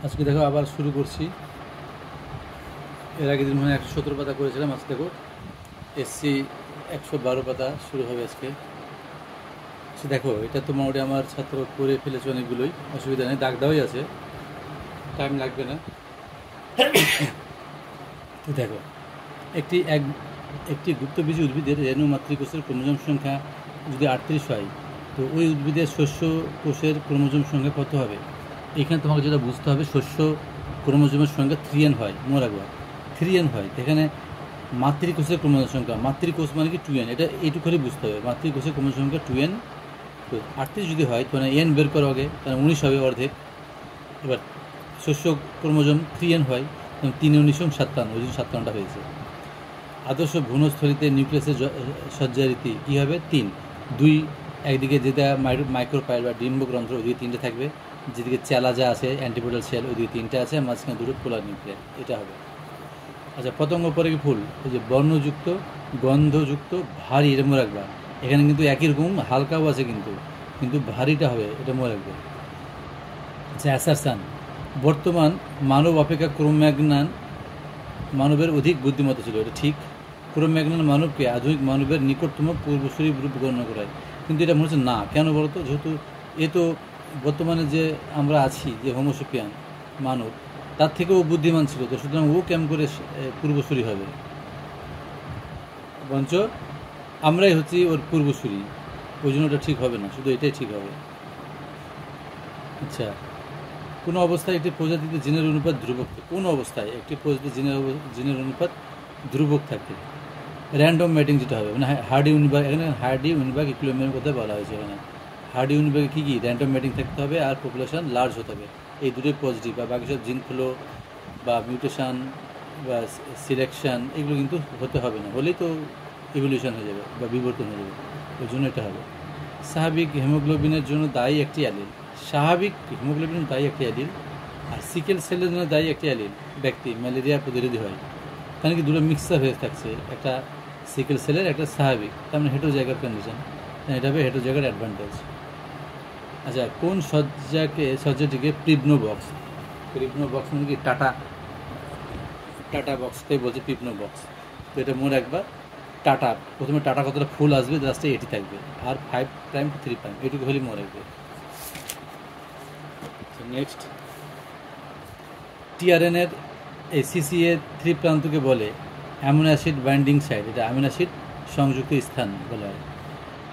আজকে দেখো আবার শুরু করছি। এর আগের দিন মনে হয় 117 পাতা করেছিলাম, আজকে দেখো এসসি 112 পাতা শুরু হবে আজকে। দেখো এটা তো মোটামুটি আমার ছাত্র করে ফেলেছে অনেকগুলোই, অসুবিধা নেই, দাগ দেওয়াই আছে, টাইম লাগবে না। তো দেখো একটি গুপ্তবীজী উদ্ভিদের রেণু মাতৃকোষের ক্রোমোজোম সংখ্যা যদি 38 হয়, তো ওই উদ্ভিদের শস্য কোষের ক্রোমোজোম সংখ্যা কত হবে? এখানে তোমাকে যেটা বুঝতে হবে, শস্য ক্রোমোজোমের সংখ্যা 3n হয়, মনে রাখবা 3n হয়। এখানে মাতৃকোষের ক্রোমোজোম সংখ্যা, মাতৃকোষ মানে কি 2n, এটা এইটুকু করে বুঝতে হবে। মাতৃকোষের ক্রোমোজোম সংখ্যা 2n, তো 38 যদি হয় তো n বের করো আগে, কারণ 19 হবে অর্ধেক। এবার শস্য ক্রোমোজোম 3n হয়, 3 19 57, ওই জন্য 57টা হয়েছে। আদর্শ ভ্রূণস্থলিতে নিউক্লিয়াসের সজ্জারীতি কী হবে? 3 2, একদিকে যেটা মাইক্রোপাইল বা ডিম্বগ্রন্থ, ওইদিকে 3টে থাকবে, যেদিকে চেলা যা আছে অ্যান্টিপোডাল সেল, ওইদিকে 3টে আছে, মাঝখানে 2টো পোলার নিউক্লিয়াস, এটা হবে। আচ্ছা, পতঙ্গ পরে কি ফুল, এই যে বর্ণযুক্ত, গন্ধযুক্ত, ভারী, এটা মনে রাখবা। এখানে কিন্তু একই রকম হালকাও আছে, কিন্তু কিন্তু ভারীটা হবে, এটা মনে রাখবে। আচ্ছা, অ্যাসারসান, বর্তমান মানব অপেক্ষা ক্রোম্যাগনান মানবের অধিক বুদ্ধিমত্তা ছিল, এটা ঠিক। ক্রোম্যাগনান মানবকে আধুনিক মানবের নিকটতম পূর্বসূরি রূপে গণ্য করা হয়, কিন্তু এটা মনে হচ্ছে না। কেন বলতো? যেহেতু এ তো বর্তমানে যে আমরা আছি, যে হোমোসেপিয়ান মানব, তার থেকেও বুদ্ধিমান ছিল, তো সুতরাং ও কেমন করে পূর্বসূরি হবে? বঞ্চ আমরাই হচ্ছি ওর পূর্বসূরি, ওই জন্য ওটা ঠিক হবে না, শুধু এটাই ঠিক হবে। আচ্ছা, কোনো অবস্থায় একটি প্রজাতিতে জিনের অনুপাত ধ্রুবক থাকে, কোনো অবস্থায় একটি প্রজাতির জিনের অনুপাত ধ্রুবক থাকে। র্যান্ডম ম্যাটিং যেটা হবে, মানে হার্ডি উইনবার্গ, এখানে হার্ডি উইনবার্গ ইকুইলিব্রিয়ামের কথা বলা হয়েছে। এখানে হার্ডি উইনবার্গে কী কী? র্যান্ডম ম্যাটিং থাকতে হবে আর পপুলেশন লার্জ হতে হবে, এই দুটোই পজিটিভ। আর বাকি সব জিন ফ্লো বা মিউটেশন বা সিলেকশন এগুলো কিন্তু হতে হবে না, হলেই তো ইভলিউশন হয়ে যাবে বা বিবর্তন হয়ে যাবে, ওই জন্য এটা হবে। স্বাভাবিক হিমোগ্লোবিনের জন্য দায়ী একটি অ্যালিল, স্বাভাবিক হিমোগ্লোবিনের দায়ী একটি অ্যালিল, আর সিকেল সেলের জন্য দায়ী একটি অ্যালিল ব্যক্তি ম্যালেরিয়া প্রতিরোধী হয়। তাহলে কি দুটো মিক্সার হয়ে থাকছে, একটা সিকেল সেলের, একটা স্বাভাবিক, তার মানে হেটোজাইগার কন্ডিশন, এটা হবে হেটোজাইগার অ্যাডভান্টেজ। আচ্ছা, কোন সজ্জাটিকে প্রিবনো বক্স, প্রিবনো বক্স মানে কি? টাটা বক্সটাই বলছে প্রিবনো বক্স, তো এটা মনে রাখবা। টাটা, প্রথমে টাটা কতটা ফুল আসবে, লাস্টে এটি থাকবে, আর 5' to 3', এটুকু হলেই মনে রাখবে। নেক্সট, টিআরএনের এই সিসিএ 3 প্রান্তকে বলে অ্যামিনো অ্যাসিড বাইন্ডিং সাইট, এটা অ্যামিনো অ্যাসিড সংযুক্ত স্থান বলা হয়।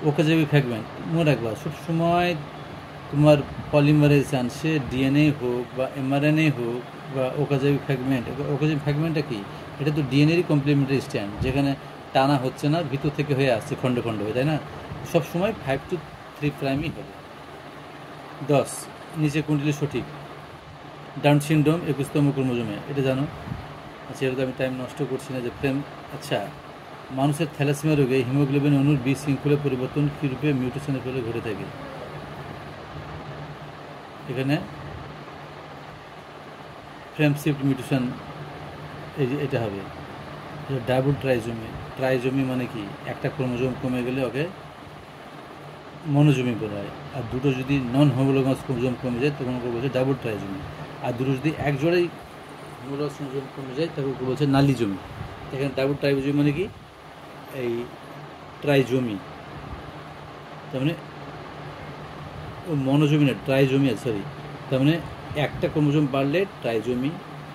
ওকাজাবি ফ্র্যাগমেন্ট মনে রাখবা, সবসময় তোমার পলিমারাইজেশন, সে ডিএনএ হোক বা এমআরএনএ হোক বা ওকাজাবি ফ্র্যাগমেন্ট, ওকাজাবি ফ্র্যাগমেন্টটা কি? এটা তো ডিএনএরই কমপ্লিমেন্টারি স্ট্যান্ড, যেখানে টানা হচ্ছে না, ভিতর থেকে হয়ে আসছে, খণ্ড খণ্ড হয়ে, তাই না? সবসময় 5 to 3' হবে। 10, নিচে কোনটি সঠিক? ডাউন সিনড্রোম 21তম ক্রোমোজোমে, এটা জানো। আচ্ছা, এটা তো আমি টাইম নষ্ট করছি না, যে ফ্রেম। আচ্ছা, মানুষের থ্যালাসেমিয়া রোগে হিমোগ্লোবিন অণুর বি শৃঙ্খলে পরিবর্তন কীরূপে মিউটেশনের ফলে ঘটে থাকে? এখানে ফ্রেম শিফট মিউটেশন, এই যে এটা হবে। ডাবল ট্রাইজমি, ট্রাইজমি মানে কি? একটা ক্রোমোজোম কমে গেলে ওকে মনোজমি বলা হয়, আর দুটো যদি নন হোমোলোগাস ক্রোমোজোম কমে যায় তখন ওকে বলছে ডাবল ট্রাইজমি, আর দুটো যদি এক জোড়াই হোমোলোগাস ক্রোমোজোম কমে যায় তখন ওকে বলছে নালিজমি। এখানে ডাবল ট্রাইজমি মানে কি? এই ট্রাইজমি, তার মানে ও মনোজমি না, ট্রাইজমি আছে, সরি। তার মানে একটা ক্রোমোজোম বাড়লে ট্রাইজমি,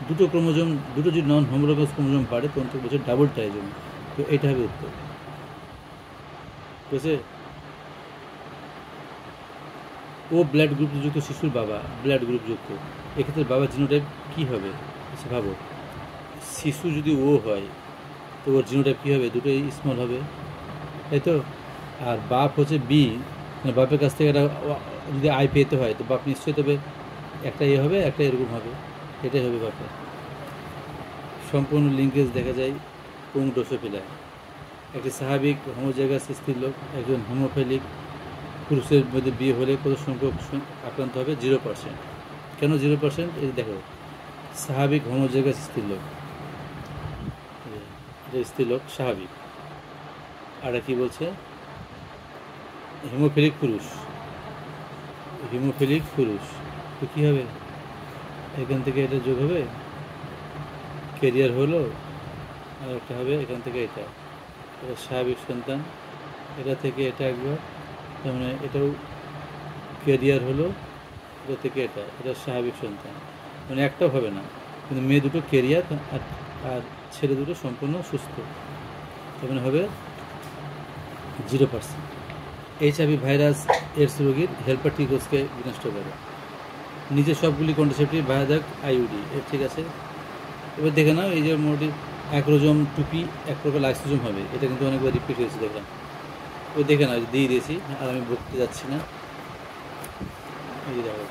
দুটো যদি নন হোমোলোগাস ক্রোমোজোম বাড়ে তখন তো বলছে ডাবল ট্রাইজমি। তো এটা হবে উত্তর, ঠিক আছে। ও ব্লাড গ্রুপযুক্ত শিশুর বাবা, ব্লাড গ্রুপযুক্ত, এক্ষেত্রে বাবার জিনোটাইপ কী হবে? আচ্ছা ভাবো, শিশু যদি ও হয় তো ওর জিনোটাইপ কী হবে? দুটোই স্মল হবে, তাই তো। আর বাপ হচ্ছে বি, মানে বাপের কাছ থেকে একটা যদি আই পেতে হয় তো বাপ নিশ্চয়ই, তবে একটা এ হবে, একটা এরকম হবে, এটাই হবে বাপের। সম্পূর্ণ লিঙ্কেজ দেখা যায় কোন ড্রোসোফিলায়? একটি স্বাভাবিক হোমোজাইগাস স্ত্রীলোক একজন হোমোফিলিক পুরুষের মধ্যে বিয়ে হলে কত সংখ্যক আক্রান্ত হবে? 0%। কেন 0%? এই দেখো, স্বাভাবিক হোমোজাইগাস স্ত্রীলোক, এটা স্ত্রীলোক স্বাভাবিক। আর কি বলছে? হিমোফিলিক পুরুষ, হিমোফিলিক পুরুষ, তো কী হবে? এখান থেকে এটা যোগ হবে, ক্যারিয়ার হলো, আর একটা হবে এখান থেকে এটা স্বাভাবিক সন্তান, এটা থেকে এটা একবার, তার মানে এটাও ক্যারিয়ার হলো, এটা থেকে এটা স্বাভাবিক সন্তান, মানে একটাও হবে না, কিন্তু মেয়ে দুটো ক্যারিয়ার আর আর ছেলে দুটো সম্পূর্ণ সুস্থ, তার মানে হবে 0%। HIV ভাইরাস এইডস রোগীর হেল্পার টি কোষকে বিনষ্ট করে, নিচে সবগুলি কন্ট্রাসেপটিভ ভায়াদাক আইউডি এর ঠিক আছে। এবার দেখে নাও, এই যে মোটামুটি অ্যাক্রোজম টুপি এক প্রকার লাইসোজোম হবে, এটা কিন্তু অনেকবার রিপিট হয়েছে দেখলাম। ওই দেখে নাও, দিয়ে দিয়েছি, আর আমি বলতে যাচ্ছি না। এই যে দেখো,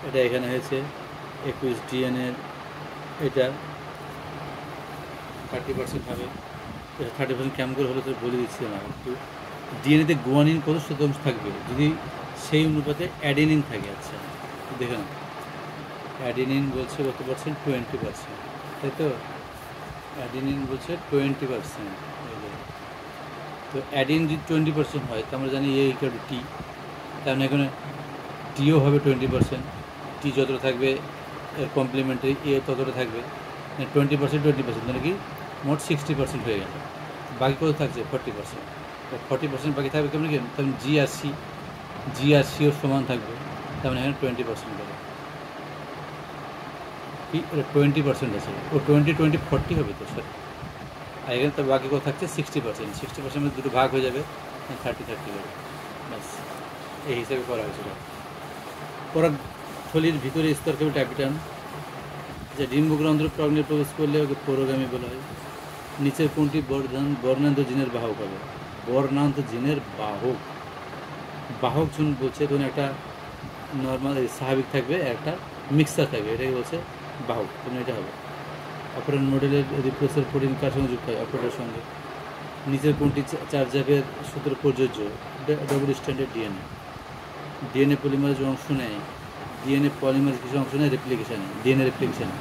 এটা এখানে হয়েছে 21 DNA, এটা 30% হবে, এটা 30% কেমন করে হলো তো বলে দিচ্ছি না একটু। ডিএনএতে গুয়ানিন কত শতাংশ থাকবে যদি সেই অনুপাতে অ্যাডেনিন থাকে? আচ্ছা দেখে নাও, অ্যাডেনিন বলছে কত পার্সেন্ট? 20%, তাই তো? অ্যাডেনিন বলছে 20%। তো অ্যাডেনিন যদি 20% হয়, তো আমরা জানি এ ইকুয়াল টু টি, তার মানে এখানে টিও হবে 20%, টি যতটা থাকবে এর কমপ্লিমেন্টারি এ ততটা থাকবে, 20%, মানে কি মোট 60% হয়ে গেল। বাকি কত থাকছে? 40%। 40% বাকি থাকবে কেমন কি? তেমন জি আর সিও সমান থাকবে, তার মানে এখানে 20% হবে কি? এটা 20% আছে, ও 20-20-40 হবে তো, সরি। আর এখানে তো বাকি কত থাকছে? 60%। 60% দুটো ভাগ হয়ে যাবে, 30-30 হবে, ব্যাস এই হিসাবে করা হয়েছিল। পরাগ থলির ভিতরে স্তর কেবল ট্যাপিটান, যে ডিম্বগ্রন্থ প্রজ্ঞে প্রবেশ করলে ওকে পৌরগামী বলা হয়। নিচের কোনটি বর্ণান্ত জিনের বাহক হবে? বর্ণান্ত জিনের বাহক চুন বলছে, ধরুন একটা নর্মাল স্বাভাবিক থাকবে, একটা মিক্সার থাকবে, এটাকে বলছে বাহক, তুমি এটা হবে। অপারেন্ট মডেলের রিপ্লেসের প্রোটিন কার সঙ্গে যুক্ত হয়? অপারেটের সঙ্গে। নিচের কোনটি চার্জাপের সূত্র প্রযোজ্য? ডবল স্ট্যান্ডার্ড ডিএনএ পলিমারেজ অংশ নেয়, ডিএনএ পলিমারেজ কিছু অংশ নেয় রেপ্লিকেশানে, ডিএনএ রেপ্লিকেশানে।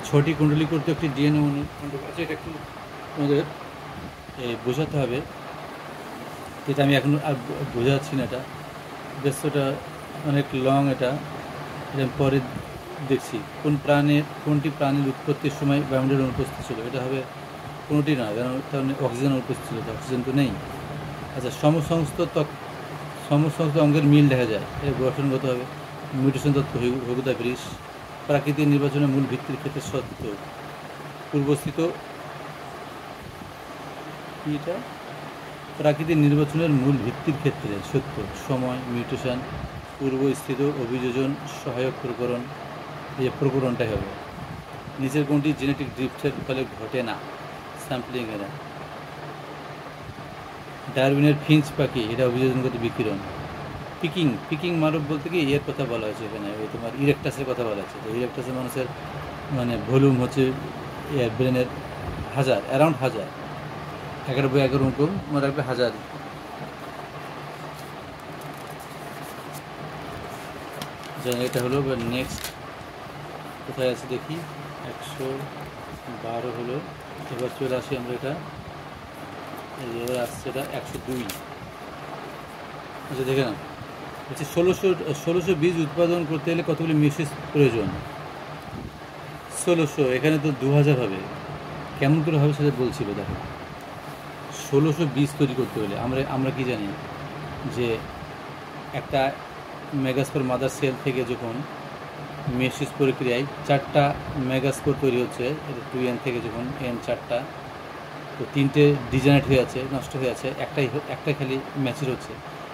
6টি কুণ্ডলী করতে একটি ডিএনএ অণু, আচ্ছা এটা একটু আমাদের বোঝাতে হবে, যেটা আমি এখন আর বোঝাচ্ছি না, এটা বেশ ওটা অনেক লং, এটা পরে দেখছি। কোনটি প্রাণীর উৎপত্তির সময় বায়ুমণ্ডলের অনুপস্থিত ছিল? এটা হবে কোনোটি না, কারণ অক্সিজেন উপস্থিত ছিল, অক্সিজেন তো নেই। আচ্ছা, সমস্ত অঙ্গের মিল দেখা যায়, এর গঠনগত হবে। মিউটেশন তত্ত্ব হগুদা ব্রিস। প্রাকৃতিক নির্বাচনের মূল ভিত্তির ক্ষেত্রে সত্য পূর্বস্থিত এটা প্রাকৃতিক নির্বাচনের মূল ভিত্তির ক্ষেত্রে সত্য সময়, মিউটেশন, পূর্বস্থিত অভিযোজন, সহায়ক প্রকরণ, এই প্রকরণটাই হবে। নিচের কোনটি জেনেটিক ড্রিফটের ফলে ঘটে না? স্যাম্পলিং এরা। ডারউইনের ফিঞ্চ পাখি, এটা অভিযোজনগত বিকিরণ। পিকিং মানব বলতে কি এর কথা বলা হয়েছে এখানে, ওই তোমার ইরেকটাসের কথা বলা হয়েছে। তো ইরেকটাসের মানুষের মানে ভলিউম হচ্ছে ব্রেনের অ্যারাউন্ড 1000, 11 রকম মনে রাখবে, 1000। এটা হলো নেক্সট কোথায় আছে দেখি, 112 হলো। এবার চলে আসি আমরা, এটা এবার আসছে এটা 102। আচ্ছা দেখে না, হচ্ছে 1600 বীজ উৎপাদন করতে গেলে কতগুলি মিউসিস প্রয়োজন? 1600, এখানে তো 2000 হবে, কেমন করে হবে সেটা বলছিল। দেখো, 1600 বীজ তৈরি করতে হলে আমরা কি জানি যে একটা মেগাস্পোর মাদার সেল থেকে যখন মেসিস প্রক্রিয়ায় 4টা মেগাস্পোর তৈরি হচ্ছে, 2n থেকে যখন n 4টা, তো 3টে ডিজেনারেট হয়ে আছে, নষ্ট হয়ে আছে, একটাই খালি ম্যাচিউর হচ্ছে,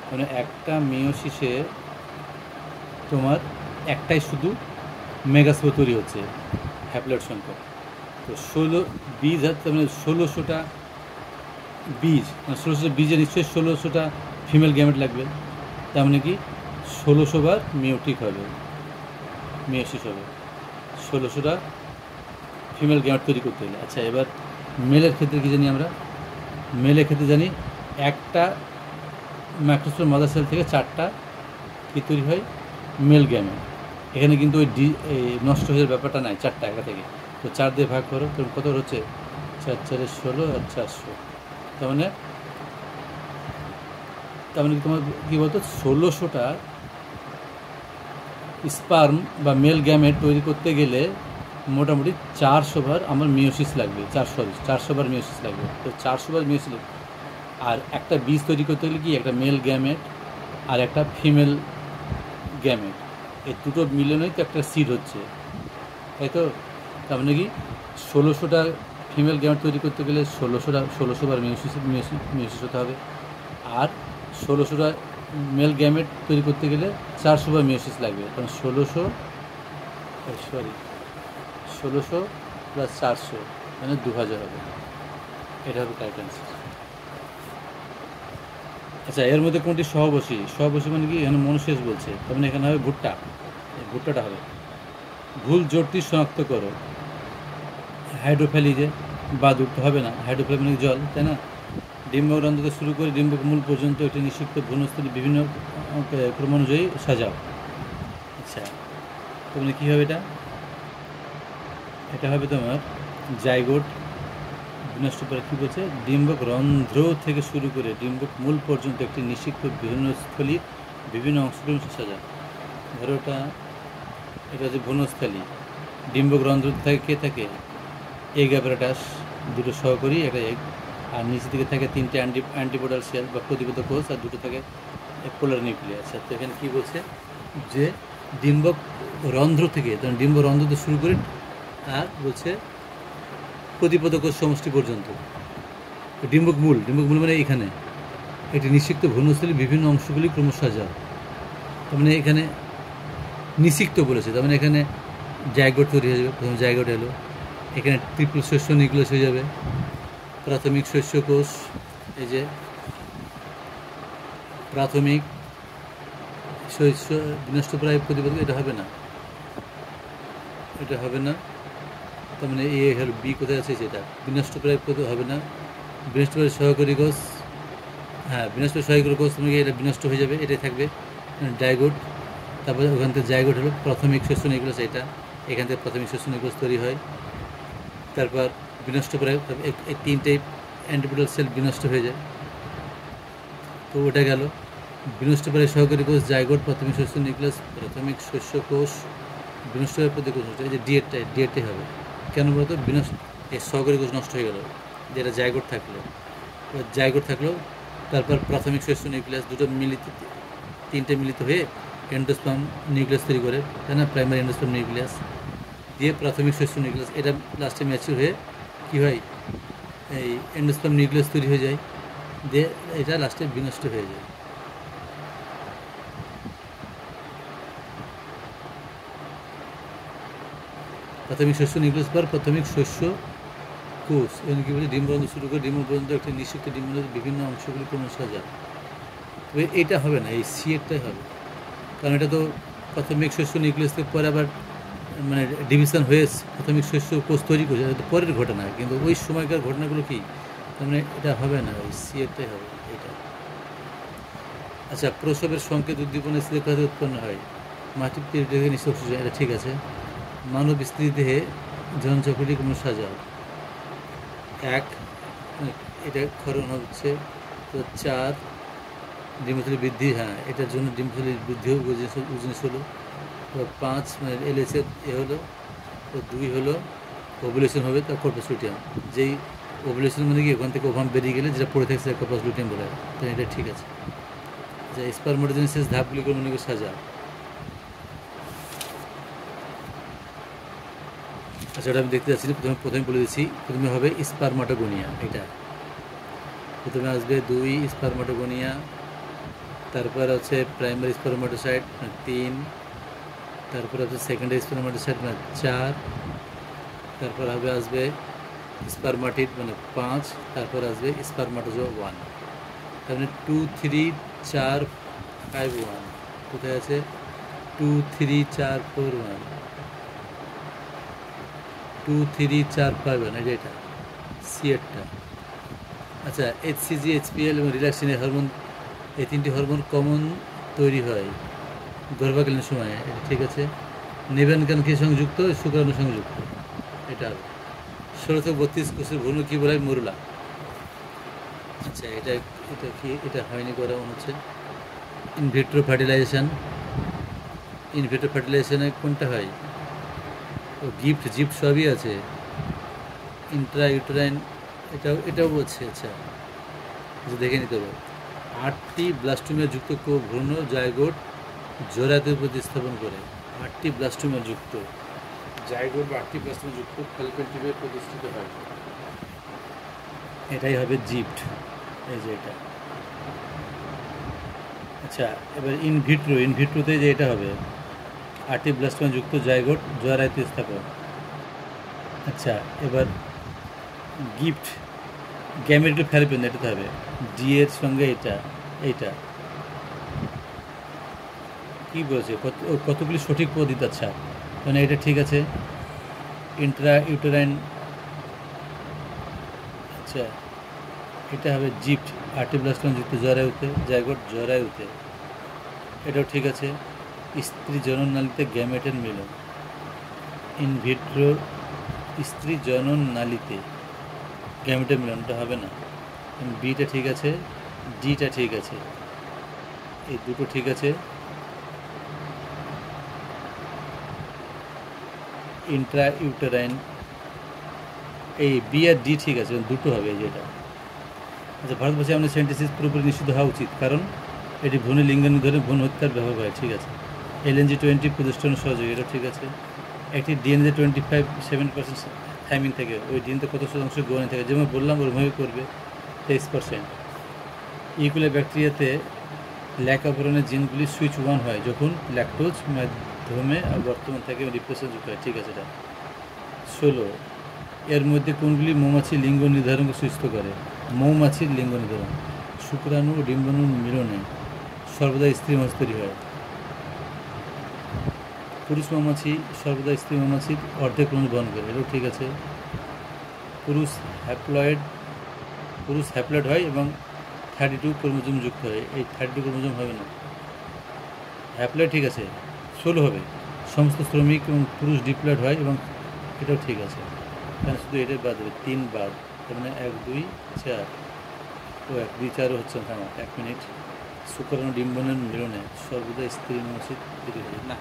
মানে একটা মেয়োসিসে তোমার একটাই শুধু মেগাস্পোর তৈরি হচ্ছে, হ্যাপ্লয়েড সংখ্যা। তো 16 বীজ, মানে 1600টা বীজ, মানে 1600 বীজে নিশ্চয়ই 1600টা ফিমেল গ্যামেট লাগবে, তার মানে কি 1600 বার মিওটিক হবে, মেয়োসিস হবে 1600টা ফিমেল গ্যামেট তৈরি করতে হলে। আচ্ছা, এবার মেলের ক্ষেত্রে কী জানি আমরা? মেলের ক্ষেত্রে জানি একটা ম্যাক্রোস্পোর মাদার সেল থেকে 4টা কী তৈরি হয়? Male gamete. এখানে কিন্তু ওই নষ্ট হয়ে যাওয়ার ব্যাপারটা নাই, 4টা একটা থেকে, তো 4 দিয়ে ভাগ করো, তো কত হচ্ছে? 4 4 16 আর 400, তার মানে তোমার কী বলতো, 1600টা স্পার্ম বা মেল গ্যামেট তৈরি করতে গেলে মোটামুটি 400 বার আমার মিওসিস লাগবে, 400 বার মিওসিস লাগবে। তো 400 বার মিওসিস, আর একটা বীজ তৈরি করতে গেলে কি একটা মেল গ্যামেট আর একটা ফিমেল গ্যামেট, এই দুটো মিলনেই তো একটা সিড হচ্ছে, তাই তো? তার মানে কি 1600টা ফিমেল গ্যামেট তৈরি করতে গেলে 1600 বার মিওসিস হতে হবে, আর 1600টা মেল গ্যামেট তৈরি করতে গেলে 400 বার মিওসিস লাগবে। কারণ 1600 প্লাস 400 মানে 2000 হবে, এটা হবে কারেক্ট অ্যান্সার। আচ্ছা, এর মধ্যে কোনটি সহবসী? সহবসী মানে কি, এখানে মনোশেষ বলছে, তার মানে এখানে হবে ভুট্টা, ভুট্টাটা হবে। ভুল জোটটি শনাক্ত করো। হাইড্রোফ্যালিজে বা তো হবে না, হাইড্রোফ্যালি মানে জল, তাই না? ডিম্বকরন্ধ্র থেকে শুরু করে ডিম্বক মূল পর্যন্ত একটি নিষিক্ত ভ্রূণস্থলী বিভিন্ন ক্রম অনুযায়ী সাজাও। আচ্ছা, তাহলে কী হবে এটা? এটা হবে তোমার জাইগোট। বিনষ্ট করে কী বলছে? ডিম্বক রন্ধ্র থেকে শুরু করে ডিম্বক মূল পর্যন্ত একটি নিষিক্ত ভ্রূণস্থলীর বিভিন্ন অংশগুলো সাজাও। ধরো এটা হচ্ছে ভ্রূণস্থলী, ডিম্বক রন্ধ্র থাকে কে থাকে? এগ অ্যাপারাটাস, দুটো সহকরী, একটা এগ, আর নিচের দিকে থাকে 3টে অ্যান্টিপোডাল সেল বা প্রতিবোধক কোষ, আর দুটো থাকে পোলার নিউক্লিয়াস। তো এখানে কী বলছে যে ডিম্বক রন্ধ্র থেকে, ডিম্ব রন্ধ্র থেকে শুরু করে আর বলছে প্রতিবোধক কোষ সমষ্টি পর্যন্ত ডিম্বক মূল মানে এখানে একটি নিষিক্ত ভ্রূণস্থলীর বিভিন্ন অংশগুলি ক্রমশ সাজাও। তার মানে এখানে নিষিক্ত বলেছে, তার মানে এখানে জাইগোট তৈরি হয়ে যাবে। প্রথম জাইগোট এলো, এখানে ট্রিপল শস্য নিউক্লিয়াস হয়ে যাবে, প্রাথমিক শস্য কোষ, এই যে প্রাথমিক শস্য বিনষ্টপ্রায় প্রতিবোধক, এটা হবে না, এটা হবে না। তার মানে এ হলো বি, কোথায় আছে সেটা? বিনষ্টপ্রায় হবে না, বিনষ্টপ্রায় সহকারী কোষ, হ্যাঁ বিনষ্টপ্রায় সহকারী কোষ, তোমাকে এটা বিনষ্ট হয়ে যাবে, এটাই থাকবে ডাইগোট। তারপরে ওখান থেকে জাইগোট হলো প্রাথমিক শস্য নিউক্লিয়াস, এটা এখান থেকে প্রাথমিক শস্য নিউক্লিয়াস তৈরি হয়। তারপর বিনষ্টপ্রায় এই 3টে অ্যান্টিপোডাল সেল বিনষ্ট হয়ে যায়, তো ওটা গেল। বিনষ্টপ্রায় সহকারী কোষ, জাইগোট, প্রাথমিক শস্য নিউক্লিয়াস, প্রাথমিক শস্য কোষ, বিনষ্টপ্রায় প্রতিকোষ, এই যে ডিএটাই হবে। কেন বলতো? এই সহকারী কোষ নষ্ট হয়ে গেল, যেটা জাইগোট থাকলো। তারপর প্রাথমিক শস্য নিউক্লিয়াস, দুটো মিলিত, 3টে মিলিত হয়ে এন্ডোস্পার্ম নিউক্লিয়াস তৈরি করে, তাই না? প্রাইমারি এন্ডোস্পার্ম নিউক্লিয়াস দিয়ে প্রাথমিক শস্য নিউক্লিয়াস, এটা লাস্টে ম্যাচিউর হয়ে কী হয়? এই এন্ডোস্পার্ম নিউক্লিয়াস তৈরি হয়ে যায়, দিয়ে এটা লাস্টে বিনষ্ট হয়ে যায়। প্রাথমিক শস্য নিউক্লিয়াস পর প্রাথমিক শস্য কোষ, এখানে কী বলছে? ডিম্বরন্ধ্র শুরু করে ডিম্ব পর্যন্ত একটি নিষিক্ত ডিম্বরন্ধ্রের বিভিন্ন অংশগুলি ক্রমশ সাজাও। তবে এইটা হবে না, এই সি একটাই হবে, কারণ এটা তো প্রাথমিক শস্য নিউক্লিয়াস থেকে পরে আবার মানে ডিভিশন হয়ে প্রাথমিক শস্য কোষ তৈরি করছে, এটা তো পরের ঘটনা, কিন্তু ওই সময়কার ঘটনাগুলো কি, তার মানে এটা হবে না, ওই সি একটাই হবে এটা। আচ্ছা, প্রসবের সংকেত উদ্দীপনের স্থিতি কোথায় উৎপন্ন হয়? মাটির পেটে নিঃশ্বাস, এটা ঠিক আছে। মানব স্ত্রী দেহে জনচক্রটি কোনো সাজাও। 1 এটা ক্ষরণ হচ্ছে, তো 4 ডিম্বথলি বৃদ্ধি, হ্যাঁ এটার জন্য ডিম্বথলির বৃদ্ধিও উজনেস হলো। তো 5 মানে এলএসের হলো, তো 2 হলো ওভুলেশন হবে, তার কর্পাস লুটিয়াম, যেই ওভুলেশন মানে কি ওখান থেকে ওভাম বেরিয়ে গেলে যেটা পড়ে থাকছে কর্পাস লুটিয়াম বলে, তো এটা ঠিক আছে। আচ্ছা, স্পারমাটোজেনেসিস ধাপগুলি মনে করে সাজা। আচ্ছা, ওটা আমি দেখতে যাচ্ছি, প্রথমে বলে দিচ্ছি। প্রথমে হবে স্পারমাটোগোনিয়া, এটা প্রথমে আসবে 2 স্পারমাটোগোনিয়া, তারপর হচ্ছে প্রাইমারি স্পারমাটোসাইট 3, তারপর হচ্ছে সেকেন্ডারি স্পারমাটোসাইট 4, তারপর আসবে স্পারমাটিড 5, তারপর আসবে স্পারমাটোজো 1। তার মানে 2, 3, 4, 5, 1 কোথায় আছে? 2, 3, 4, 4, 1, 2, 3, 4, 5, 1, এটা সিএটটা। আচ্ছা, HCG, HPL এবং রিল্যাক্সিনের হরমোন, এই 3টি হরমোন কমন তৈরি হয় গর্ভকালীন সময়ে, এটা ঠিক আছে। নিবেনকান কি সংযুক্ত? শুক্রাণু সংযুক্ত, এটা 1632 কোষের ভ্রূণ কী বলে? মরুলা। আচ্ছা, এটা কি? এটা হয়নি করা মনে হচ্ছে। ইনভিট্রো ফার্টিলাইজেশন, ইনভিট্রো ফার্টিলাইজেশনে কোনটা হয়? ও জিফট সবই আছে। ইন্ট্রা ইউটেরাইন এটাও বলছে। আচ্ছা, দেখে নিতে হবে। 8টি ব্লাস্টোমিয়া যুক্ত ভ্রূণ জাইগোট জোড়াতে প্রতিস্থাপন করে। 8টি ব্লাস্টোমিয়া যুক্ত জাইগোট বা 8টি ব্লাস্টোমিয়া যুক্ত ফ্যালোপিয়ান টিউবে প্রতিষ্ঠিত হয়, এটাই হবে জিফট। এই যে এটা। আচ্ছা, এবার ইনভিট্রোতে যে এটা হবে 8টি ব্লাস্টোমিয়া যুক্ত জাইগোট জোড়াতে স্থাপন। আচ্ছা, এবার গিফট গ্যামেটিক ফ্যালোপিয়ান, এটাতে হবে ডি এর সঙ্গে এইটা কি বলছে, কতগুলি সঠিক পদ্ধতি। আচ্ছা, মানে এটা ঠিক আছে। ইন্ট্রা ইউটেরাইন, আচ্ছা এটা হবে জিফট 8টি ব্লাস্টোমিয়া যুক্ত জাইগোট জরায়ুতে, এটাও ঠিক আছে। স্ত্রী জনননালীতে গ্যামেটের মিলন, ইনভিট্রো স্ত্রী জনননালীতে গ্যামেটের মিলনটা হবে না। বিটা ঠিক আছে, ডিটা ঠিক আছে, এই দুটো ঠিক আছে। ইন্ট্রা ইউটেরাইন, এই বি আর ডি ঠিক আছে, দুটো হবে যেটা। আচ্ছা, ভারতবর্ষে আমাদের সেন্টিসিস পুরোপুরি নিষিদ্ধ হওয়া উচিত, কারণ এটি ভ্রূণের লিঙ্গাণু ধরে ভ্রূণ হত্যার ব্যবহার হয়, ঠিক আছে। LNG-20 প্রতিষ্ঠান সহযোগী, এটা ঠিক আছে। একটি ডিএনএতে 25-7% থাইমিন থাকে, ওই ডিএনএতে কত শতাংশ গুয়ানিন থাকে, যেমন বললাম ওরভাবে করবে 23%। ইকুলে ব্যাকটেরিয়াতে ল্যাকাপরণের জিনগুলি সুইচ 1 হয় যখন ল্যাকটোজ মাধ্যমে বর্তমান থাকে রিপ্লেসমেন্ট যুক্ত হয়, ঠিক আছে। এটা 16। এর মধ্যে কোনগুলি মৌমাছি লিঙ্গ নির্ধারণকে সুস্থ করে? মৌমাছির লিঙ্গ নির্ধারণ, শুক্রাণু ও ডিম্বাণুর মিলনে সর্বদা স্ত্রী মৌমাছি তৈরি হয়। পুরুষ মৌমাছি সর্বদা স্ত্রী মৌমাছির অর্ধেক ক্রোমোজোম বহন করে, এটাও ঠিক আছে। পুরুষ হ্যাপ্লয়েড হয় এবং 32 ক্রোমোজোম যুক্ত হয়, এই 32 ক্রোমোজোম হবে না। হ্যাপ্লয়েড ঠিক আছে, 16 হবে। সমস্ত শ্রমিক এবং পুরুষ ডিপ্লয়েড হয় এবং এটাও ঠিক আছে, কারণ শুধু এটাই বাদ দেবে, 3 বাদ, তার মানে 1 2 4 ও 1 2 4 হচ্ছে না। 1 মিনিট। শুক্রাণু ডিম্বাণুর মিলনে সর্বদা স্ত্রী মৌমাছি তৈরি হয় না,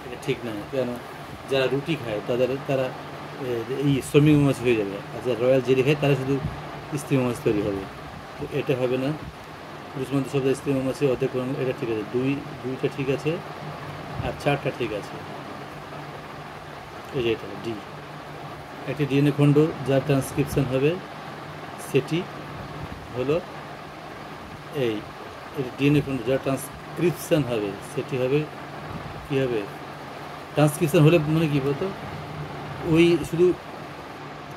এটা ঠিক না। কেন? যারা রুটি খায় তারা এই শ্রমিক মৌমাছি হয়ে যাবে, আর যারা রয়্যাল জেলি খায় তারা শুধু স্ত্রী মৌমাছি তৈরি হবে, তো এটা হবে না। পুরুষ মধ্যে সর্বদা স্ত্রী মৌমাছি অর্ধেক, এটা ঠিক আছে। দুইটা ঠিক আছে, আর 4টা ঠিক আছে। এই যে এটা ডি। একটি ডিএনএ খণ্ড যার ট্রান্সক্রিপশন হবে সেটি হলো এই ডিএনএ খণ্ড যার ট্রান্সক্রিপশন হবে সেটি হবে কী হবে? ট্রান্সক্রিপশন হলে মানে কী বলতো, ওই শুধু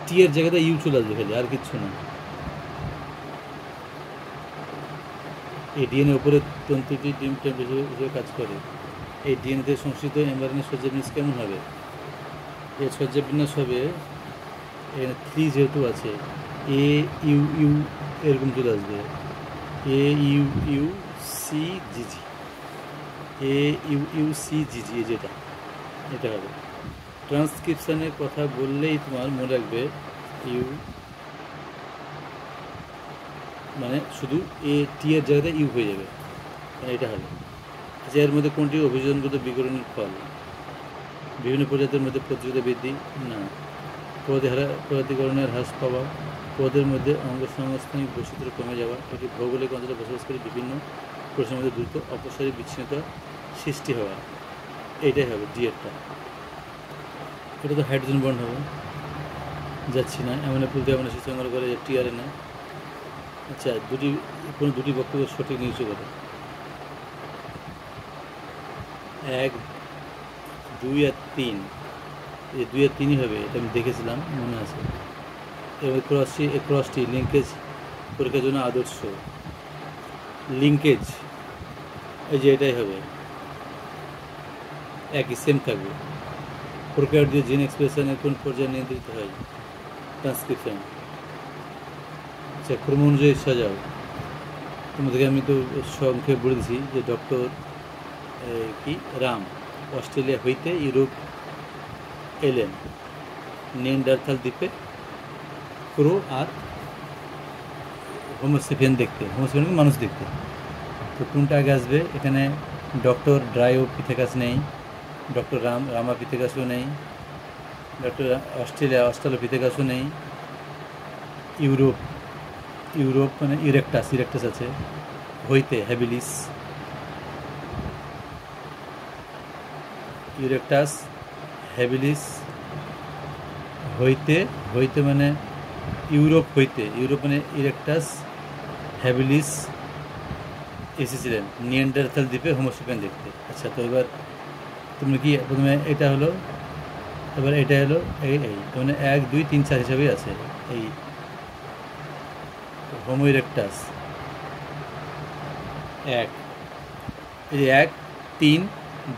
টি এর জায়গাতে ইউ চলে আসবে খালি, আর কিচ্ছু না। এই ডিএনএ উপরে তন্তুটি ডিম টেম্পারেচার হিসেবে কাজ করে। এই ডিএনএতে সংশ্লিষ্ট এমআরএনএ সজ্জা বিন্যাস কেমন হবে? এর সজ্জা বিন্যাস হবে, এখানে 3 যেহেতু আছে, এ ইউ ইউ এরকম চলে আসবে, এ ইউ ইউ সি জিজি, এ ইউ ইউ সি জিজি, যেটা এটা হবে। ট্রান্সক্রিপশানের কথা বললেই তোমার মনে রাখবে ইউ, মানে শুধু এ টি এর জায়গাতে ইউ হয়ে যাবে, মানে এটা হবে। আচ্ছা, এর মধ্যে কোনটি অভিযোজনগত বিকরণের ফল? বিভিন্ন প্রজাতির মধ্যে প্রতিযোগিতা বৃদ্ধি না, প্রজাতিকরণের হ্রাস পাওয়া, পদের মধ্যে অঙ্গসংস্থানিক বৈচিত্র্য কমে যাওয়া, এটি ভৌগোলিক অঞ্চলে বসবাসকারী বিভিন্ন প্রশ্নের মধ্যে দ্রুত অপসারী বিচ্ছিন্নতা সৃষ্টি হওয়া, এইটাই হবে ডি এরটা। এটা তো হাইড্রোজেন বন্ড হবে, যাচ্ছি না। এমন পুলতে এমন সংগ্রহ করে টিআরএনএ। আচ্ছা, কোনো দুটি বক্তব্য সঠিক নিশ্চয় করে। 1 2 আর 3, এই 2 আর 3ই হবে, এটা আমি দেখেছিলাম, মনে আছে। এবার ক্রসটি লিঙ্কেজ পরীক্ষার জন্য আদর্শ লিঙ্কেজ, এই যে এটাই হবে, একই সেম থাকবে। প্রক্রিয়া দিয়ে জিন এক্সপ্রেশনের কোন পর্যায়ে নিয়ন্ত্রিত হয়? ট্রান্সক্রিপশন। আচ্ছা, ক্রম অনুযায়ী সাজাও। তোমাদেরকে আমি তো সংক্ষেপ বলে দিচ্ছি যে ডক্টর রাম অস্ট্রেলিয়া হইতে ইউরোপ এলেন, নেন্ডারথাল দ্বীপে ক্রো আর হোমোসেপিয়ান দেখতে, হোমোসেপিয়ান মানুষ দেখতে। তো কোনটা আগে আসবে? এখানে ডক্টর ড্রাইওপিথেকাস নেই, ডক্টর রামাপিথেকাসও নেই, ডক্টর অস্ট্রালোপিথেকাসও নেই। ইউরোপ মানে ইরেক্টাস আছে। হইতে হ্যাবিলিস, ইরেক্টাস হ্যাবিলিস। হইতে মানে ইউরোপ মানে ইরেক্টাস হ্যাবিলিস এসেছিলেন নিয়ান্ডারথাল দ্বীপে হোমোসেপিয়ান দেখতে। আচ্ছা, তো এবার তুমি কি প্রথমে এটা হলো, এবার এটা হলো এই মানে 1 2 3 4 হিসাবেই আছে। এই হোমো ইরেক্টাস 1, এই যে 1 3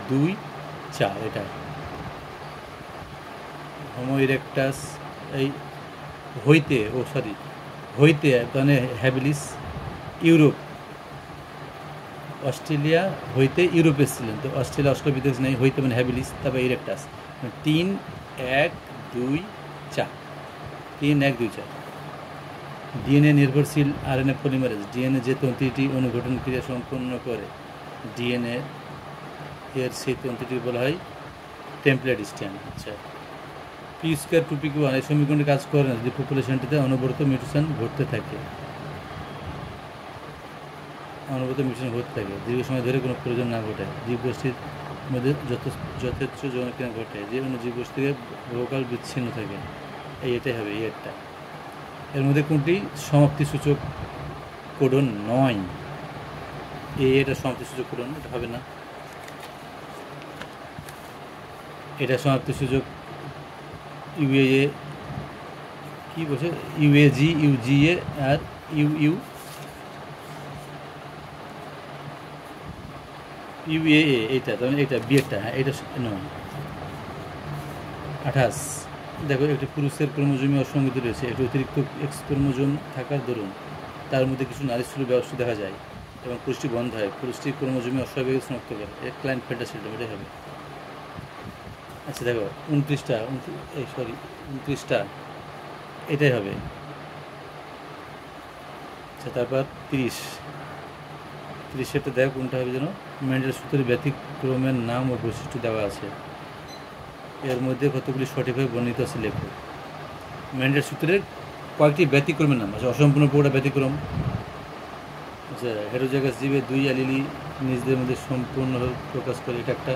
2 4, এটা হোমো ইরেক্টাস। এই হইতে মানে হ্যাবিলিস ইউরোপ, অস্ট্রেলিয়া হইতে ইউরোপ এসেছিলেন। তো অস্ট্রেলিয়া নেই, হইতে মানে হ্যাবিলিস, তারপরে ইরেক্টাস। 3 1 2 4, 3 1 2 4। ডিএনএ নির্ভরশীল আরএনএ পলিমারেজ, ডিএনএ যে তন্ত্রীটি অনুঘটন ক্রিয়া সম্পন্ন করে ডিএনএ এর সেই তন্ত্রীটি বলা হয় টেমপ্লেট স্ট্র্যান্ড। আচ্ছা, পি স্কোয়ার 2p1 এই সমীকরণে কাজ করে না যদি পপুলেশনটিতে অনবরত মিউটেশন ঘটতে থাকে, দীর্ঘ সময় ধরে কোনো প্রয়োজন না ঘটে, জীবগোষ্ঠীর মধ্যে যথেচ্ছ জনক্রিয়া ঘটে, যে কোনো জীবগোষ্ঠী থেকে বহুকাল বিচ্ছিন্ন থাকে। এটাই হবে একটা। এর মধ্যে কোনটি সমাপ্তিসূচক কোডন নয়? এটা সমাপ্তিসূচক কোডন, এটা হবে না। এটা সমাপ্তিসূচক ইউএ কি বলছে, ইউএজি ইউজিএ আর ইউএ, এইটা তার মানে এটা বিয়েরটা, হ্যাঁ এটা নয়। 28 দেখো, একটি পুরুষের ক্রোমোজোমে অসঙ্গতি রয়েছে। একটি অতিরিক্ত এক্স ক্রোমোজোম থাকার দরুন তার মধ্যে কিছু নারীশূল ব্যবস্থা দেখা যায় এবং পুরুষটি বন্ধ হয়। পুরুষটি ক্রোমোজোমে অস্বাভাবিক শনাক্ত করে, ক্লাইনফেল্টার সিনড্রোম, এটাই হবে। আচ্ছা দেখো 29টা এটাই হবে। আচ্ছা, তারপর 30 দেখো কোনটা হবে যেন। মেন্ডেল সূত্রের ব্যতিক্রমের নাম ও বৈশিষ্ট্য দেওয়া আছে, এর মধ্যে কতগুলি সঠিকভাবে বর্ণিত আছে লেখো। মেন্ডেল সূত্রের কয়েকটি ব্যতিক্রমের নাম আছে, অসম্পূর্ণ পুরোটা ব্যতিক্রম। আচ্ছা, হেটেরোজাইগাস জীবে 2 অ্যালিলি নিজেদের মধ্যে সম্পূর্ণভাবে প্রকাশ করে, এটা একটা।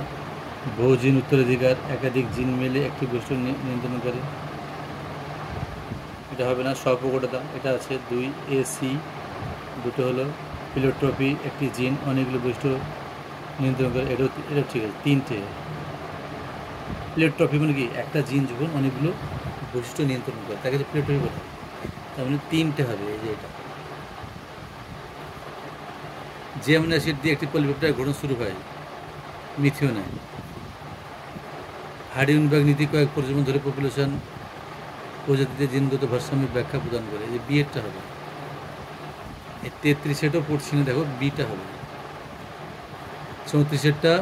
বহু জিন উত্তরাধিকার, একাধিক জিন মেলে একটি বৈশিষ্ট্য নিয়ন্ত্রণ করে, এটা হবে না। স্বপ্রকটতা, এটা আছে 2 AC, দুটো হলো। প্লেটোট্রপি, একটি জিন অনেকগুলো বৈশিষ্ট্য নিয়ন্ত্রণ করে, এটা ঠিক আছে। 3টে। প্লেটোট্রপি মানে কি, একটা জিন যখন অনেকগুলো বৈশিষ্ট্য নিয়ন্ত্রণ করে তাকে প্লেটোট্রপি বলে, তার মানে 3টে হবে। এই যে এটা যে অ্যামিনো অ্যাসিড দিয়ে একটি পলিপেপটাইড গঠন শুরু হয়, মিথিওনাইন। হার্ডিনবার্গ নীতি কয়েক প্রজন্ম ধরে পপুলেশন প্রজাতিতে জিনগত ভারসাম্যের ব্যাখ্যা প্রদান করে, এই যে বিয়েরটা হবে। এই 33টাও পড়ছি না, দেখো বিটা হবে। 34টা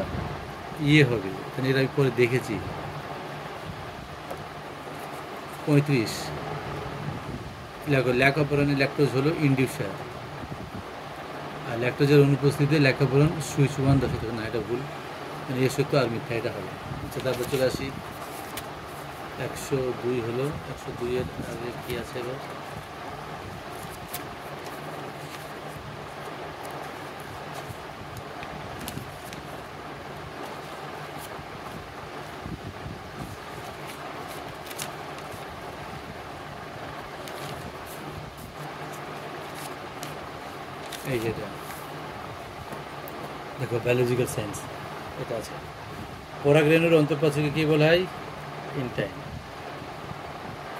হবে, এখানে এর আমি পরে দেখেছি। 35 ল্যাকোপরনে ল্যাকটোজ হলো ইন্ডিউসার, আর ল্যাকটোজের অনুপস্থিতিতে ল্যাকোপরন সুইচ 1 দশা থাকে না, এটা ভুল, মানে এ সত্য আর মিথ্যা, এটা হবে। আচ্ছা, তারপর চলে আসি 102 হলো। 102-এর আগে কী আছে এবার? এই যেটা দেখো, বায়োলজিক্যাল সায়েন্স, এটা আছে। পরাগরেণুর অন্তঃপ্রাচীরকে কী বলা হয়? ইনটাইম।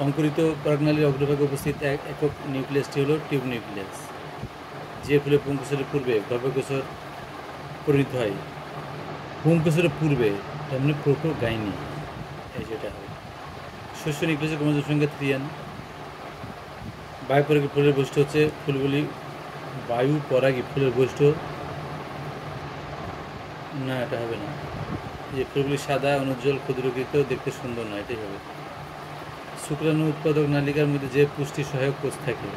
অঙ্কুরিত পরাগনালীর অগ্রভাগে উপস্থিত একক নিউক্লিয়াসটি হলো টিউব নিউক্লিয়াস, যে ফুলে পুংকেশরের পূর্বে গর্ভকেশর পরিণত হয়। পুংকেশরের পূর্বে, তার মানে প্রোটোগাইনি, এই যেটা হয়। শস্য নিউক্লিয়াসের ক্রোমোজোম সংখ্যা 3n। বায়ুপরাগী ফুলের বৈশিষ্ট্য হচ্ছে, ফুলগুলি বায়ুপরাগী ফুলের বৈশিষ্ট্য, না এটা হবে না। যে ফুলগুলি সাদা, অনুজ্জ্বল, ক্ষুদ্রকৃত, দেখতে সুন্দর না, এটাই হবে। শুক্রাণু উৎপাদক নালিকার মধ্যে যে পুষ্টি সহায়ক কোষ থাকে,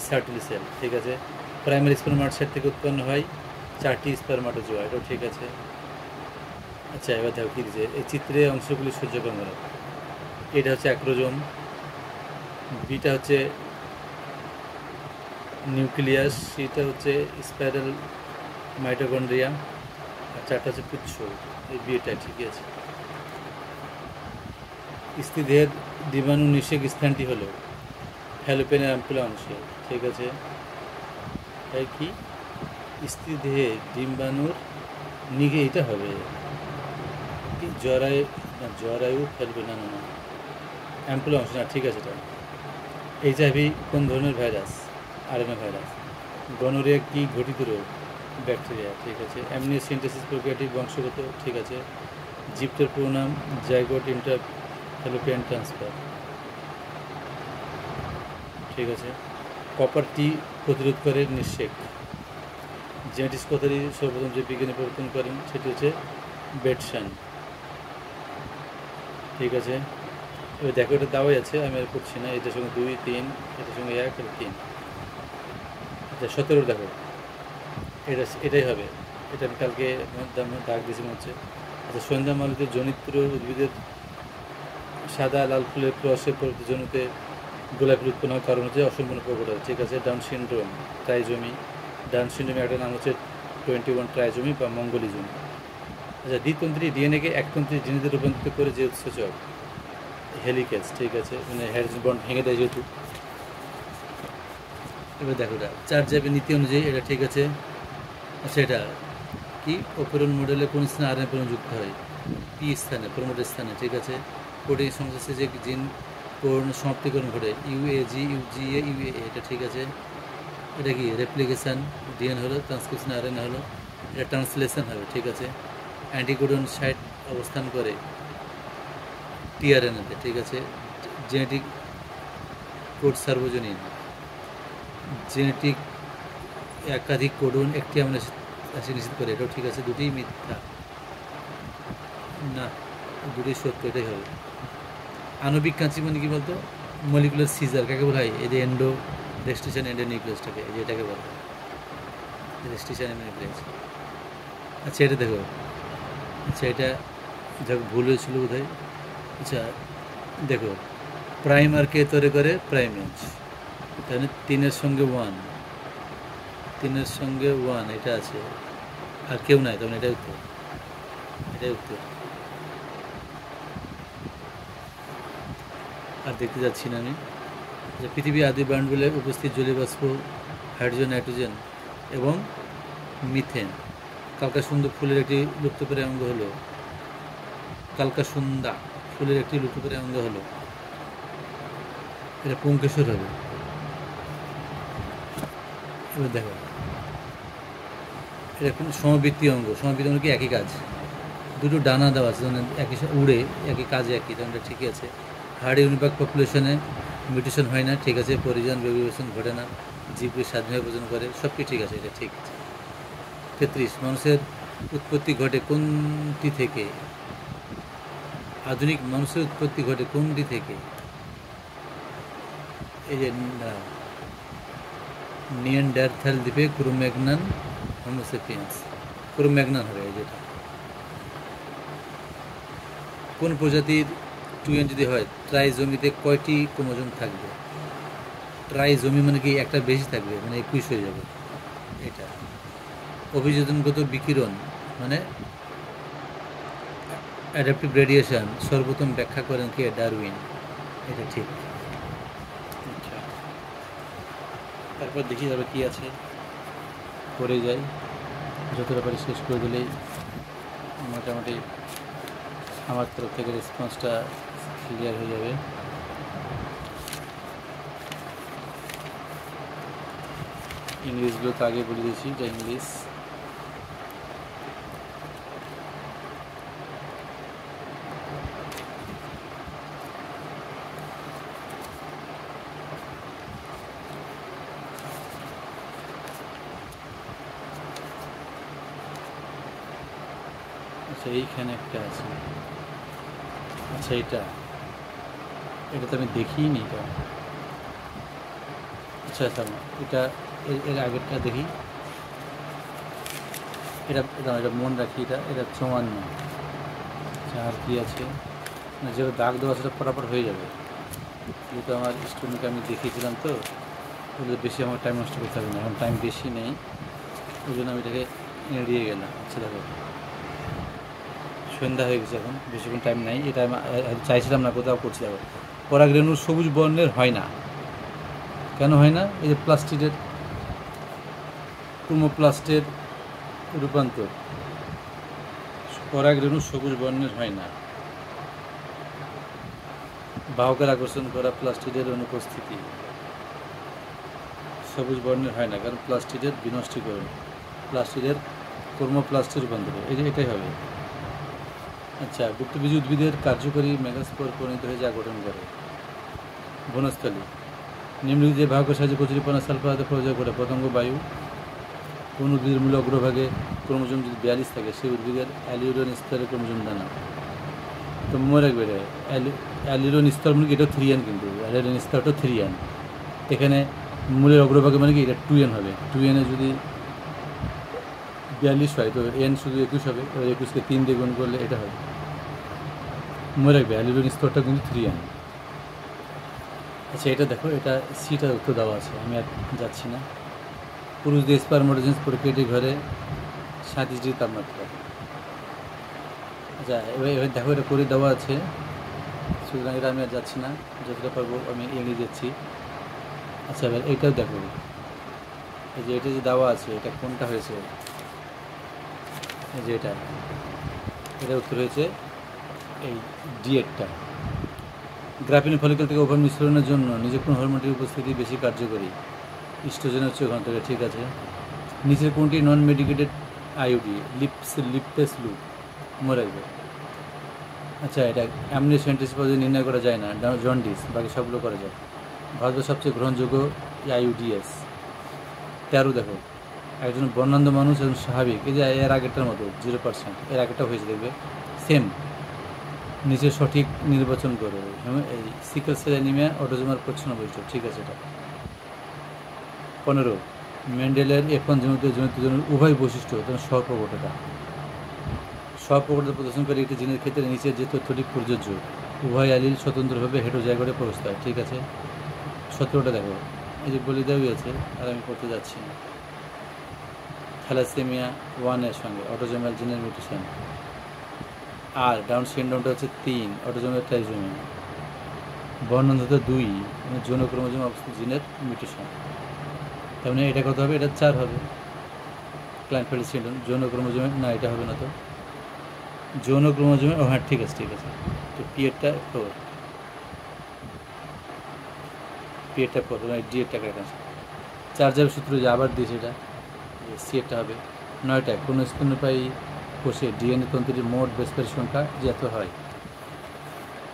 সার্টিলি সেল, ঠিক আছে। প্রাইমারি স্পারমাটোসাইট থেকে উৎপন্ন হয় 4টি স্পারমাটোজোয়া, এটাও ঠিক আছে। আচ্ছা, এবার দেখো কী দিচ্ছে, এই চিত্রে অংশগুলি সূর্যকর্ম। এটা হচ্ছে অ্যাক্রোজোম, বিটা হচ্ছে নিউক্লিয়াস, সিটা হচ্ছে স্পাইরাল মাইটোকন্ড্রিয়া, আর চারটা হচ্ছে পুচ্ছ। এই বিয়েটা ঠিকই আছে। স্থিতিদেহের ডিম্বাণু নিষেক স্থানটি হলো ফ্যালোপিয়ানের অ্যাম্পুলা অংশে, ঠিক আছে। তাই কি স্থিতিদেহে ডিম্বাণুর নিগে এটা হবে জরায়ু, না জরায়ু ফেলবে, না না না অ্যাম্পুলা অংশ, না ঠিক আছে। এটা এইচআইভি কোন ধরনের ভাইরাস? RNA virus. গনোরিয়া কি ঘটিত রোগ? ব্যাকটেরিয়া, ঠিক আছে। অ্যামনিওসিন্থেসিস প্রক্রিয়াটি বংশগত, ঠিক আছে। জিপ্টের পুরো নাম জাইগোট ইন্টার ফ্যালোপিয়ান ট্রান্সফার, ঠিক আছে। কপার টি প্রতিরোধ করে নিঃশেক। জেনেটিক্স কথাটি সর্বপ্রথম যে বিজ্ঞানী প্রবর্তন করেন সেটি হচ্ছে বেটসন, ঠিক আছে। এবার দেখো এটা দাওয়াই আছে, আমি আর করছি না। এটার সঙ্গে 2 3, এটার সঙ্গে 1 আর 3। আচ্ছা 17 দেখো, এটাই হবে। এটা আমি কালকে দাগ দিয়েছি মনে হচ্ছে। আচ্ছা, সন্ধ্যা মালতীর জনিত্র উদ্ভিদের সাদা লাল ফুলের ক্রসের পরিবর্তে জমিতে গোলাপি উৎপন্ন হওয়ার কারণ হচ্ছে অসম্পূর্ণ প্রকট, ঠিক আছে। Down syndrome, trisomy. ডাউন সিনড্রোমের একটা নাম হচ্ছে 21 ট্রাইজমি বা মঙ্গলিজম। আচ্ছা, দ্বিতন্ত্রী ডিএনএকে একতন্ত্রী জিনিসে রূপান্তরিত করে যে উৎসেচক হেলিকেজ, ঠিক আছে, মানে হাইড্রোজেন বন্ড ভেঙে দেয় যেহেতু। এবার দেখো এটা 4 জ্যাবের নীতি অনুযায়ী, এটা ঠিক আছে। আচ্ছা, এটা কি অপেরন মডেলে কোন স্থানে আরএনএ প্রোটিন যুক্ত হয়? পি স্থানে, প্রোমোটার স্থানে, ঠিক আছে। প্রোটিন সংশ্লেষে যে জিন সমাপ্তিকরণ ঘটে ইউএজি, ইউজিএ, ইউএ, এটা ঠিক আছে। এটা কি রেপ্লিকেশান, ডিএনএ হলো, ট্রান্সক্রিপশন আরএনএ হলো, এটা ট্রান্সলেশন হবে, ঠিক আছে। অ্যান্টিকোডন সাইট অবস্থান করে টিআরএনএতে, ঠিক আছে। জেনেটিক কোড সার্বজনীন, জেনেটিক একাধিক কোডন একটি আমরা নিশ্চিত করে, এটাও ঠিক আছে। দুটিই মিথ্যা, না দুটোই সত্য, এটাই হবে। আণবিক কাঁচি মানে কি বলতো? মলিকুলার সিজার কাকে বলা হয়? এই যে এন্ডো রেস্ট্রিকশন এন্ডো নিউক্লিয়াসটাকে, এই যে এটাকে বলা হয় রেস্ট্রিকশন এন্ডো নিউক্লিয়াস। আচ্ছা, এটা দেখো। আচ্ছা, এটা যাক ভুল হয়েছিল বোধহয়। আচ্ছা দেখো, প্রাইমারকে তৈরি করে প্রাইমেজ, তাহলে 3-এর সঙ্গে 1, 3-এর সঙ্গে 1, এটা আছে। আর কেউ নাই, তখন এটাই উত্তর, এটাই উত্তর। আর দেখতে যাচ্ছি না আমি। যে পৃথিবীর আদি বায়ুমণ্ডলে উপস্থিত জলীয় বাষ্প, হাইড্রোজেন, নাইট্রোজেন এবং মিথেন। কালকাসুন্দা ফুলের একটি লুপ্তপ্রায় অঙ্গ হলো, কালকাসুন্দা ফুলের একটি লুপ্তপ্রায় অঙ্গ হলো, এটা পুংকেশর হবে। এবার দেখো, এটা কোন সমবৃত্তি অঙ্গ? সমবৃত্তি অঙ্গ কি একই কাজ? দুটো ডানা দেওয়া আছে, একই উড়ে, একই কাজে একই, তখন এটা ঠিকই আছে। হার্ড ইউনিভাগ পপুলেশনে মিউটেশন হয় না, ঠিক আছে। পরিজন বেবিভূষণ ঘটে না, জীবকে স্বাধীনভাবে প্রজন করে, সব কি ঠিক আছে, এটা ঠিক আছে। 33, মানুষের উৎপত্তি ঘটে কোনটি থেকে? আধুনিক মানুষের উৎপত্তি ঘটে কোনটি থেকে? এই যে নিয়ানডারথাল দ্বীপে ক্রোম্যাগনান হোমোসেপিয়েন্স, ক্রোম্যাগনান হবে এই যেটা। কোন প্রজাতির 2n যদি হয়, ট্রাইজমিতে কয়টি ক্রোমোজোম থাকবে? ট্রাইজমি মানে কি একটা বেশি থাকবে, মানে 21 হয়ে যাবে এটা। অভিযোজনগত বিকিরণ মানে অ্যাডাপটিভ রেডিয়েশন সর্বপ্রথম ব্যাখ্যা করেন কে? ডারউইন, এটা ঠিক। আচ্ছা, তারপর দেখি যাবে কি আছে, করে যাই, যতটা পারি শেষ করে দিলেই মোটামুটি আমার তরফ থেকে রেসপন্সটা ক্লিয়ার হয়ে যাবে। ইংলিশগুলো তো আগে বলে দিয়েছি, যা ইংলিশ। আচ্ছা, এইখানে একটা আছে। আচ্ছা, এটা তো আমি দেখিনি এটা। আচ্ছা আচ্ছা, এটা এর আগেরটা দেখি। এটা এটা মনে রাখি, এটা 54, আর কি আছে না, যেটা দাগ দেওয়া সেটা ফটাফট হয়ে যাবে, যেহেতু আমার স্টুডেন্টকে আমি দেখিয়েছিলাম, তো ওদের বেশি আমার টাইম নষ্ট করতে হবে না, এখন টাইম বেশি নেই, ওই জন্য আমি এটাকে এড়িয়ে গেলাম। আচ্ছা দেখো, সন্ধ্যা হয়ে গেছে, এখন বেশিক্ষণ টাইম নেই, এটা আমি চাইছিলাম না, কোথাও করছি। দেখো পরাগরেণু সবুজ বর্ণের হয় না, কেন হয় না? এই যে প্লাস্টিডের ক্রোমোপ্লাস্টের রূপান্তর, পরাগরেণু সবুজ বর্ণের হয় না। বাহকের আকর্ষণ করা প্লাস্টিডের অনুপস্থিতি সবুজ বর্ণের হয় না, কারণ প্লাস্টিডের বিনষ্টীকরণ, প্লাস্টিডের ক্রোমোপ্লাস্টের রূপান্তর, এটাই হবে। আচ্ছা, গুপ্তবীজ উদ্ভিদের কার্যকরী মেগাস্পোর পরিণত হয়ে যা গঠন করে। বনস্থলী নিম্নলিখিত যে বাহকের সাহায্যে কচুরিপানা সালফার প্রয়োজন করে। পতঙ্গ, বায়ু। কোন উদ্ভিদের মূল অগ্রভাগে ক্রোমোজোম যদি 42 থাকে, সেই উদ্ভিদের অ্যালিউরন স্তরের ক্রোমোজোম দানা। তো মনে রাখবে, অ্যালিউরন স্তর মানে কি, এটা 3N, কিন্তু অ্যালিউরন স্তরটা 3N। এখানে মূলের অগ্রভাগে মানে কি, এটা 2N হবে। 2N যদি 42 হয়, তো N শুধু 21 হবে, এবার 21কে 3 দিয়ে গুণ করলে এটা হবে। মনে রাখবে, অ্যালিউরন স্তরটা কিন্তু 3N। আচ্ছা, এটা দেখো, এটা সিটা উত্তর দেওয়া আছে, আমি আর যাচ্ছি না। পুরুষদের স্পারমোটোজেন্স প্রক্রিয়াটি ঘরে 37 ডিগ্রি তাপমাত্রা। আচ্ছা, এবার দেখো, এটা করে দেওয়া আছে, সুতরাং এটা আমি আর যাচ্ছি না, যতটা পারবো আমি এগিয়ে যাচ্ছি। আচ্ছা, এবার এইটাও দেখো, এই যে এটা যে দেওয়া আছে, এটা কোনটা হয়েছে, এই যে এটা উত্তর হয়েছে এই ডিএটটা। গ্রাফিন ফলিকল থেকে ওভার মিশ্রণের জন্য নিজে কোন হরমোনটির উপস্থিতি বেশি কার্যকরী? ইস্ট্রোজেন হচ্ছে ওখান থেকে, ঠিক আছে। নিচের কোনটি নন মেডিকেটেড আইওডি? লিপটেস লুপ, মনে রাখবে। আচ্ছা, এটা অ্যামনিওসেন্টিস পদ্ধতি নির্ণয় করা যায় না, জন্ডিস, বাকি সবগুলো করা যায়। ভারতের সবচেয়ে গ্রহণযোগ্য আইইউডিএস। 13 দেখো, একজন বর্ণান্ধ মানুষ এবং স্বাভাবিক, এই যে এর আগেরটার মতো 0%, এর আগেরটা হয়েছে, দেখবে সেম। নিচে সঠিক নির্বাচন করো। এই সিকেল সেল অ্যানিমিয়া, অটোজোমাল প্রচ্ছন্ন বৈশিষ্ট্য, ঠিক আছে এটা। 15 মেন্ডেলের F1 জনিত উভয় বৈশিষ্ট্য যেমন স্বপ্রকটতা প্রদর্শন করে একটি জিনের ক্ষেত্রে নিচের যে তথ্যটি প্রযোজ্য। উভয় অ্যালিল স্বতন্ত্রভাবে হেটেরোজাইগোটে প্রবেশ পায়, ঠিক আছে। 17টা দেখো, এই যে বলে দেওয়াই আছে, আর আমি করতে যাচ্ছি না। থ্যালাসেমিয়া 1 এর সঙ্গে অটোজোমাল জিনের মিউটেশন, আর ডাউন সিনড্রোমটা হচ্ছে 3 অটোজোমাল ট্রাইজোমি। বর্ণান্ধতা 2 যৌন ক্রোমোজোম অবস্থিত জিনের মিউটেশন। তার মানে এটা কত হবে? এটা 4 হবে। ক্লাইনফেল্ড সিনড্রোম যৌন ক্রোমোজোমে, না এটা হবে না, তো যৌন ক্রোমোজোমে, ও হ্যাঁ ঠিক আছে, তো পিএরটা 4, ডিএরটা কারেক্ট। 4 যাবে সূত্র, যে আবার দিয়েছে, এটা সিএরটা হবে। 9টা কোন স্তন্যপায়ী কোষে ডিএনএ তন্ত্রটির মোট বেসের সংখ্যা যত হয়।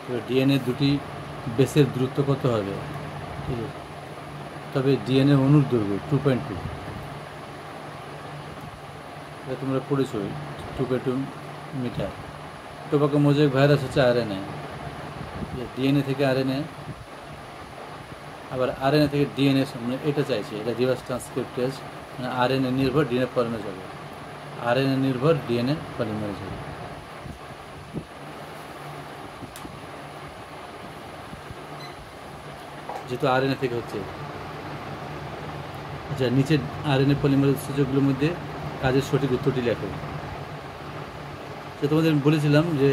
তবে ডিএনএ দুটি বেসের দূরত্ব কত হবে? তবে ডিএনএ অণুর দৈর্ঘ্য 2.2, এটা তোমরা পড়েছো, 2.2 মিটার। টোবাকো মোজাইক ভাইরাস হচ্ছে আরএনএ, ডিএনএ থেকে আরএনএ, আবার আরএনএ থেকে ডিএনএ, মানে এটা চাইছে, এটা রিভার্স ট্রান্সক্রিপ্টেজ, মানে আরএনএ নির্ভর ডিএনএ পলিমারেজ হবে, আরএনএ নির্ভর ডিএনএ পলিমারেজ হবে। যেহেতু আরএনএ থেকে হচ্ছে। আচ্ছা, নিচের আরএনএ পলিমারেজ সূচকগুলোর মধ্যে কাজের সঠিক উত্তরটি লেখো। তো তোমাদের বলেছিলাম যে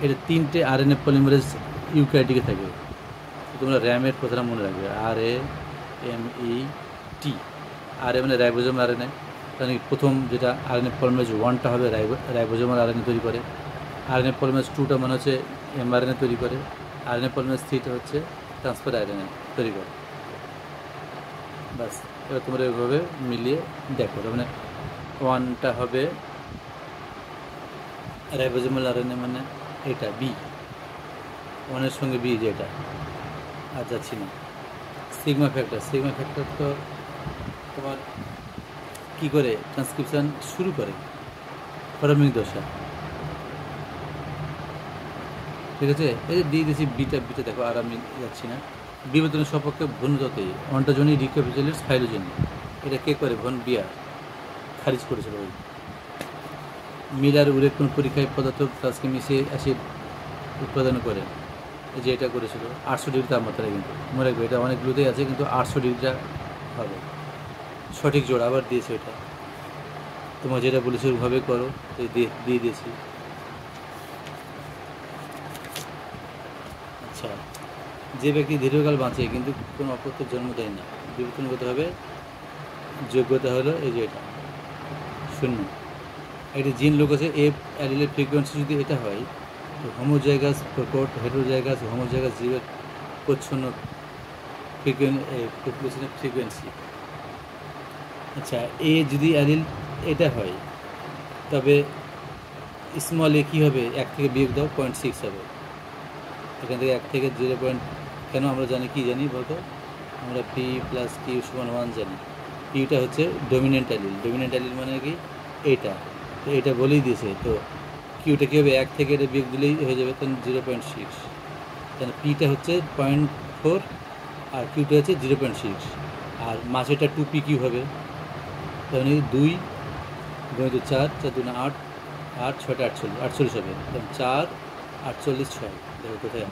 এটা 3টে আরএনএ পলিমারেজ ইউক্যারিওটিকে থাকে, তোমরা র্যামের কথাটা মনে রাখবে, RAMET। আর মানে রাইবোজোম আরএনএ, তাহলে প্রথম যেটা আরএনএ পলিমারেজ 1টা হবে রাইবোজোমাল আরএনএ তৈরি করে, আরএনএ পলিমারেজ 2টা মানে হচ্ছে এমআরএনএ তৈরি করে, আরএনএ পলিমারেজ 3টা হচ্ছে ট্রান্সফার আরএনএ তৈরি করে। বাস, এবার তোমরা এইভাবে মিলিয়ে দেখো, মানে 1টা হবে রাইবোজোমাল আরএনএ, মানে এটা বি, 1-এর সঙ্গে বি, যেটা আর যাচ্ছি না। সিগমা ফ্যাক্টর তো তোমার কী করে ট্রান্সক্রিপশান শুরু করে? প্রারম্ভিক দশা, ঠিক আছে। এই যে দিয়ে দিয়েছি বিটা দেখো, আর আমি যাচ্ছি না। বিবর্তনের সপক্ষে ভ্রূণততে অন্টোজনি মিলার উরের কোন পরীক্ষায় পদার্থ প্লাসকে মিশিয়ে অ্যাসিড উৎপাদন করে? এই যে এটা করেছিল 800 ডিগ্রি তাপমাত্রায়, কিন্তু মনে রাখবে এটা অনেকগুলোতেই আছে, কিন্তু 800 ডিগ্রিটা হবে সঠিক জোড়া। আবার দিয়েছে এটা, তোমার যেটা বলেছো ওইভাবে করো, দিয়ে দিয়েছি। আচ্ছা, যে ব্যক্তি দীর্ঘকাল বাঁচে কিন্তু কোনো অপত্যের জন্ম দেয় না, বিবর্তনগতভাবে যোগ্যতা হলো এই যে এটা 0। একটি জিন লোক আছে, এফ অ্যালিলের ফ্রিকোয়েন্সি যদি এটা হয়, তো হোমোজাইগাস প্রকট, হেটেরোজাইগাস হোমোজাইগাস জীবের প্রচ্ছন্ন পপুলেশনের ফ্রিকোয়েন্সি। আচ্ছা, এ যদি অ্যালিল এটা হয়, তবে স্মল এ কী হবে? 1 থেকে বিয়োগ দাও, 0.6 হবে। এখান থেকে 1 থেকে 0. কেন আমরা জানি, কি জানি বলতো? আমরা পি প্লাস কিউ সমান 1 জানি। পিটা হচ্ছে ডমিনেন্ট অ্যালিল, ডমিনেন্ট অ্যালিল মানে কি এইটা, তো এটা বলেই দিয়েছে। তো কিউটা কী হবে? 1 থেকে এটা বিয়োগ দিলেই হয়ে যাবে, তখন 0.6। তাহলে পিটা হচ্ছে 0.4 আর কিউটা হচ্ছে 0.6, আর মাসেটা 2p কিউ হবে। তাহলে 2 গুণিত 4, 4 2 8, 8 6টা 48 হবে। তখন 4 48 6, দেখো কোথায়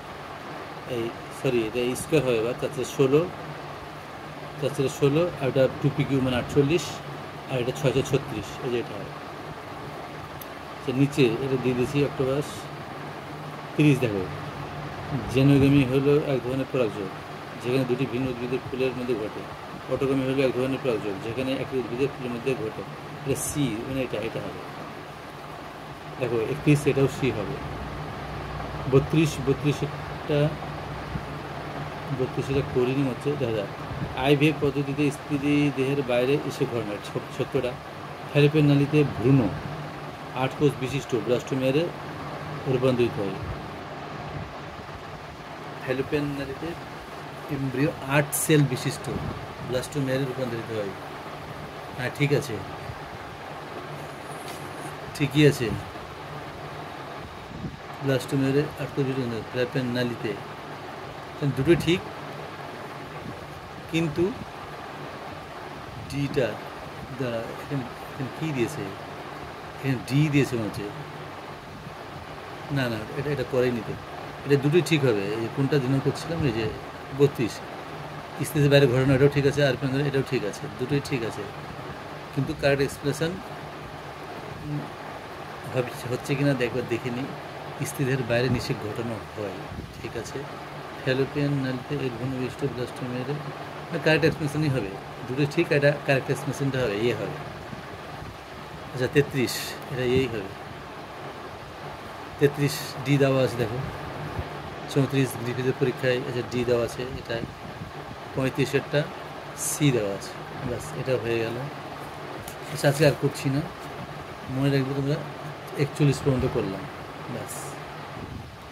এই, সরি এটা স্কোয়ার হবে। এবার 4 16, 4 16, আর এটা 2p কিউ মানে 48, আর এটা 6 36, এই যে এটা হবে। সে নিচে এটা দিয়ে দিয়েছি অক্টোপাস 30। দেখো, জেনোগামি হলো এক ধরনের পরাগযোগ যেখানে দুটি ভিন্ন উদ্ভিদের ফুলের মধ্যে ঘটে। অটোগামি হলো এক ধরনের পরাগযোগ যেখানে একটি উদ্ভিদের ফুলের মধ্যে ঘটে। এটা সি, মানে এটা হবে। দেখো 31, এটাও সি হবে। 32 করিনি হচ্ছে, দেখা যাক। আইভিএফ পদ্ধতিতে স্ত্রী দেহের বাইরে এসে ঘটনা 70টা। ফ্যালোপিয়ান নালীতে ভ্রূণ 8 কোষ বিশিষ্ট ব্লাস্টোমিয়ারে রূপান্তরিত হয়। ফ্যালোপিয়ান নালীতে এমব্রিও 8 সেল বিশিষ্ট ব্লাস্টোমিয়ারে রূপান্তরিত হয়। হ্যাঁ ঠিক আছে, ঠিকই আছে। ব্লাস্টোমিয়ারে 8 কোষ বিশিষ্ট ফ্যালোপিয়ান নালীতে, দুটোই ঠিক, কিন্তু ডিটা দ্বারা এখানে কী দিয়েছে? এখানে ডি দিয়েছে মনে হচ্ছে। না না, এটা করেই নিতে, এটা দুটোই ঠিক হবে। এই কোনটা দিন করছিলাম, এই যে 32 স্পেসের বাইরে ঘটনা, এটাও ঠিক আছে, আর এটাও ঠিক আছে, দুটোই ঠিক আছে, কিন্তু কারেক্ট এক্সপ্রেশন হচ্ছে কিনা একবার দেখে নিই। স্ত্রীদের বাইরে নিষেধ ঘটানো হয়, ঠিক আছে। ফ্যালোপিয়ান নালীতে এর ঘনবিষ্ট ব্লাস্টোমিয়ারে কারেক্ট এক্সপ্রেশনই হবে, দুটোই ঠিক। এটা কারেক্ট এক্সপ্রেশনটা হবে, ইয়ে হবে। আচ্ছা 33, এটা এই হবে। 33 ডি দেওয়া আছে, দেখো। 34 গ্রিফিথের পরীক্ষায়, আচ্ছা ডি দেওয়া আছে এটাই। 35-এরটা সি দেওয়া আছে, ব্যাস এটা হয়ে গেল। আচ্ছা আজকে আর করছি না, মনে রাখবে তোমরা 41 পর্যন্ত করলাম, ব্যাস।